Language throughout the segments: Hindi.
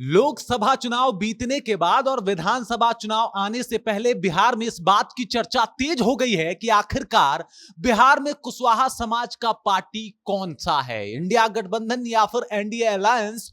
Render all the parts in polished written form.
लोकसभा चुनाव बीतने के बाद और विधानसभा चुनाव आने से पहले बिहार में इस बात की चर्चा तेज हो गई है कि आखिरकार बिहार में कुशवाहा समाज का पार्टी कौन सा है, इंडिया गठबंधन या फिर एनडीए अलायंस।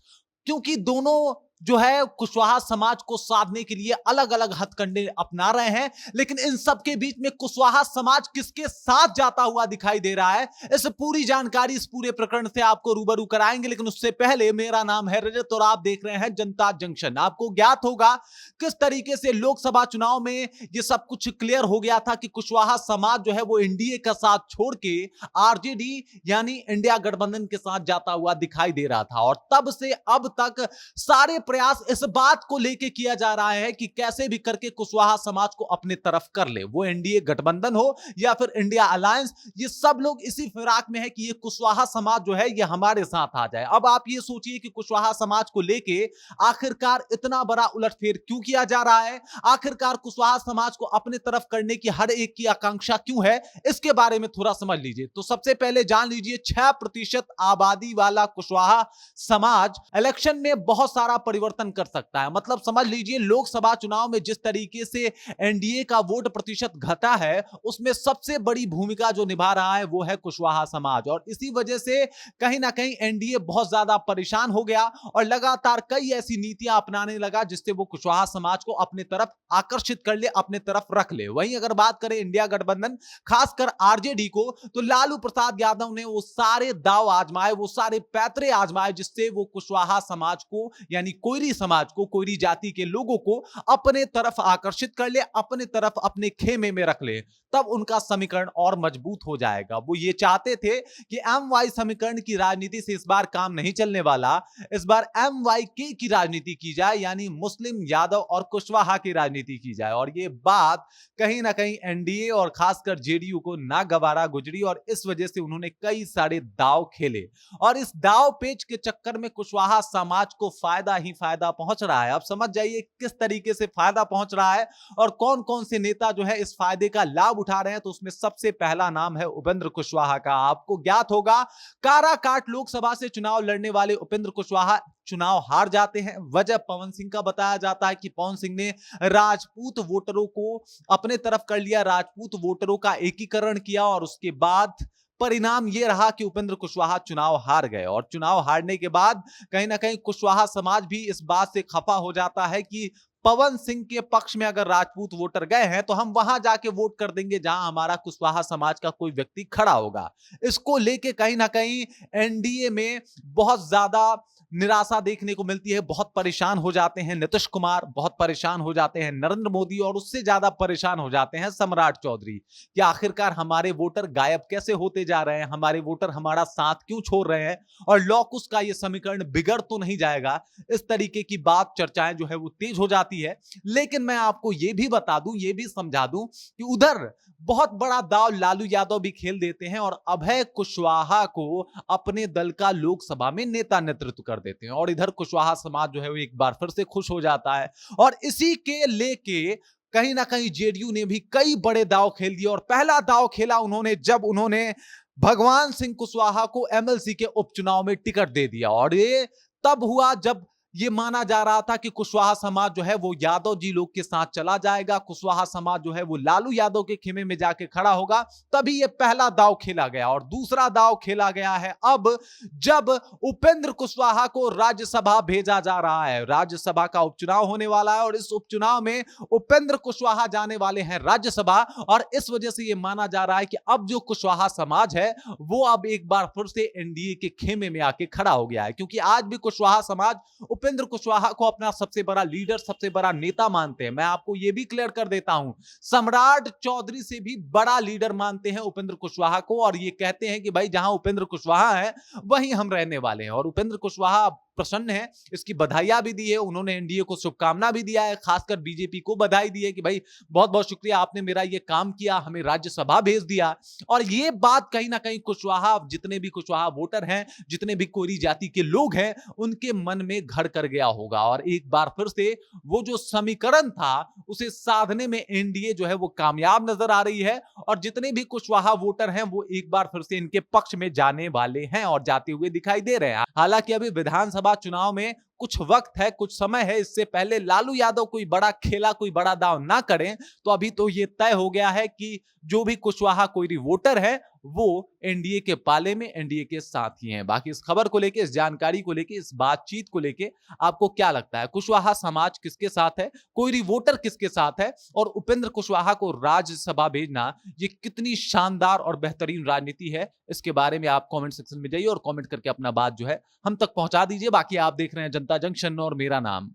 क्योंकि दोनों जो है कुशवाहा समाज को साधने के लिए अलग अलग हथकंडे अपना रहे हैं, लेकिन इन सब के बीच में कुशवाहा समाज किसके साथ जाता हुआ दिखाई दे रहा है, इस पूरी जानकारी इस पूरे प्रकरण से आपको रूबरू कराएंगे। लेकिन उससे पहले मेरा नाम है रजत और आप देख रहे हैं जनता जंक्शन। आपको ज्ञात होगा किस तरीके से लोकसभा चुनाव में यह सब कुछ क्लियर हो गया था कि कुशवाहा समाज जो है वो एनडीए का साथ छोड़ के आरजेडी यानी इंडिया गठबंधन के साथ जाता हुआ दिखाई दे रहा था। और तब से अब तक सारे प्रयास इस बात को लेके किया जा रहा है कि कैसे भी करके कुशवाहा समाज को अपने तरफ कर ले, वो एनडीए गठबंधन हो या फिर इंडिया अलायंस। ये सब लोग इसी फिराक में है कि ये कुशवाहा समाज जो है ये हमारे साथ आ जाए। अब आप ये सोचिए कि कुशवाहा समाज को लेके आखिरकार इतना बड़ा उलटफेर क्यों किया जा रहा है, आखिरकार कुशवाहा समाज को अपने तरफ करने की हर एक की आकांक्षा क्यों है, इसके बारे में थोड़ा समझ लीजिए। तो सबसे पहले जान लीजिए 6% आबादी वाला कुशवाहा समाज इलेक्शन में बहुत सारा परिवर्तन कर सकता है। मतलब समझ लीजिए लोकसभा चुनाव में जिस तरीके से एनडीए का वोट प्रतिशत घटा है, उसमें सबसे बड़ी भूमिका जो निभा रहा है वो है कुशवाहा समाज। और इसी वजह से कहीं ना कहीं एनडीए बहुत ज्यादा परेशान हो गया और लगातार कई ऐसी नीतियां अपनाने लगा जिससे वो कुशवाहा समाज को अपने तरफ आकर्षित कर ले, अपने तरफ रख ले। वहीं अगर बात करें इंडिया गठबंधन खासकर आरजेडी को, तो लालू प्रसाद यादव ने वो सारे दांव आजमाए, वो सारे पैतरे आजमाए जिससे वो कुशवाहा समाज को यानी कोयरी समाज को, कोयरी जाति के लोगों को अपने तरफ आकर्षित कर ले, अपने तरफ अपने खेमे में रख ले। तब उनका समीकरण और मजबूत हो जाएगा। वो ये चाहते थे कि एम वाई समीकरण की राजनीति से इस बार काम नहीं चलने वाला, इस बार एम वाई के की राजनीति की जाए, यानी मुस्लिम, यादव और कुशवाहा की राजनीति की जाए। और ये बात कहीं ना कहीं एनडीए और खासकर जेडीयू को ना गवारा गुजरी और इस वजह से उन्होंने कई सारे दांव खेले। और इस दांव पेच के चक्कर में कुशवाहा समाज को फायदा ही फायदा पहुंच रहा है। अब समझ जाइए किस तरीके से फायदा पहुंच रहा है और कौन कौन से नेता जो है इस फायदे का लाभ उठा रहे हैं। तो उसमें सबसे पहला नाम है उपेंद्र कुशवाहा का। आपको ज्ञात होगा काराकाट लोकसभा से चुनाव लड़ने वाले उपेंद्र कुशवाहा चुनाव हार जाते हैं। वजह पवन सिंह का बताया जाता है कि पवन सिंह ने राजपूत वोटरों को अपने तरफ कर लिया, राजपूत वोटरों का एकीकरण किया और उसके बाद परिणाम यह रहा कि उपेंद्र कुशवाहा चुनाव हार गए। और चुनाव हारने के बाद कहीं ना कहीं कुशवाहा समाज भी इस बात से खफा हो जाता है कि पवन सिंह के पक्ष में अगर राजपूत वोटर गए हैं तो हम वहां जाके वोट कर देंगे जहां हमारा कुशवाहा समाज का कोई व्यक्ति खड़ा होगा। इसको लेके कहीं ना कहीं एनडीए में बहुत ज्यादा निराशा देखने को मिलती है। बहुत परेशान हो जाते हैं नीतीश कुमार, बहुत परेशान हो जाते हैं नरेंद्र मोदी और उससे ज्यादा परेशान हो जाते हैं सम्राट चौधरी कि आखिरकार हमारे वोटर गायब कैसे होते जा रहे हैं, हमारे वोटर हमारा साथ क्यों छोड़ रहे हैं और लॉकस का ये समीकरण बिगड़ तो नहीं जाएगा। इस तरीके की बात चर्चाएं जो है वो तेज हो जाती है। लेकिन मैं आपको ये भी बता दूं, ये भी समझा दूं कि उधर बहुत बड़ा दांव लालू यादव भी खेल देते हैं और अभय कुशवाहा को अपने दल का लोकसभा में नेता नेतृत्व कर देते हैं। और इधर कुशवाहा समाज जो है वो एक बार फिर से खुश हो जाता है और इसी के लेके कहीं ना कहीं जेडीयू ने भी कई बड़े दांव खेल दिए। और पहला दांव खेला उन्होंने जब उन्होंने भगवान सिंह कुशवाहा को एमएलसी के उपचुनाव में टिकट दे दिया। और ये तब हुआ जब ये माना जा रहा था कि कुशवाहा समाज जो है वो यादव जी लोग के साथ चला जाएगा, कुशवाहा समाज जो है वो लालू यादव के खेमे में जाके खड़ा होगा। तभी ये पहला दांव खेला गया। और दूसरा दांव खेला गया है अब जब उपेंद्र कुशवाहा को राज्यसभा भेजा जा रहा है। राज्यसभा का उपचुनाव होने वाला है और इस उपचुनाव में उपेंद्र कुशवाहा जाने वाले हैं राज्यसभा। और इस वजह से यह माना जा रहा है कि अब जो कुशवाहा समाज है वो अब एक बार फिर से एनडीए के खेमे में आके खड़ा हो गया है। क्योंकि आज भी कुशवाहा समाज उपेंद्र कुशवाहा को अपना सबसे बड़ा लीडर, सबसे बड़ा नेता मानते हैं। मैं आपको यह भी क्लियर कर देता हूं, सम्राट चौधरी से भी बड़ा लीडर मानते हैं उपेंद्र कुशवाहा को और ये कहते हैं कि भाई जहां उपेंद्र कुशवाहा है वहीं हम रहने वाले हैं। और उपेंद्र कुशवाहा प्रसन्न है, इसकी बधाइयां भी दी है, उन्होंने एनडीए को शुभकामना भी दिया है, खासकर बीजेपी को बधाई दी है कि भाई बहुत बहुत शुक्रिया, आपने मेरा ये काम किया, हमें राज्यसभा भेज दिया। और ये बात कहीं ना कहीं कुशवाहा, जितने भी कुशवाहा वोटर हैं, जितने भी कोयरी जाति के लोग हैं, उनके मन में घर कर गया होगा। और एक बार फिर से वो जो समीकरण था उसे साधने में एनडीए जो है वो कामयाब नजर आ रही है और जितने भी कुशवाहा वोटर हैं वो एक बार फिर से इनके पक्ष में जाने वाले हैं और जाते हुए दिखाई दे रहे हैं। हालांकि अभी विधानसभा विधानसभा चुनाव में कुछ वक्त है, कुछ समय है, इससे पहले लालू यादव कोई बड़ा खेला, कोई बड़ा दांव ना करें, तो अभी तो ये तय हो गया है कि जो भी कुशवाहा कोई वोटर है वो एनडीए के पाले में, एनडीए के साथ ही हैं। बाकी इस खबर को लेके, इस जानकारी को लेके, इस बातचीत को लेके आपको क्या लगता है? कुशवाहा समाज किसके साथ है, कोई वोटर किसके साथ है, और उपेंद्र कुशवाहा को राज्यसभा भेजना ये कितनी शानदार और बेहतरीन राजनीति है? इसके बारे में आप कमेंट सेक्शन में जाइए और कमेंट करके अपना बात जो है हम तक पहुंचा दीजिए। बाकी आप देख रहे हैं जनता जंक्शन और मेरा नाम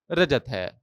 रजत है।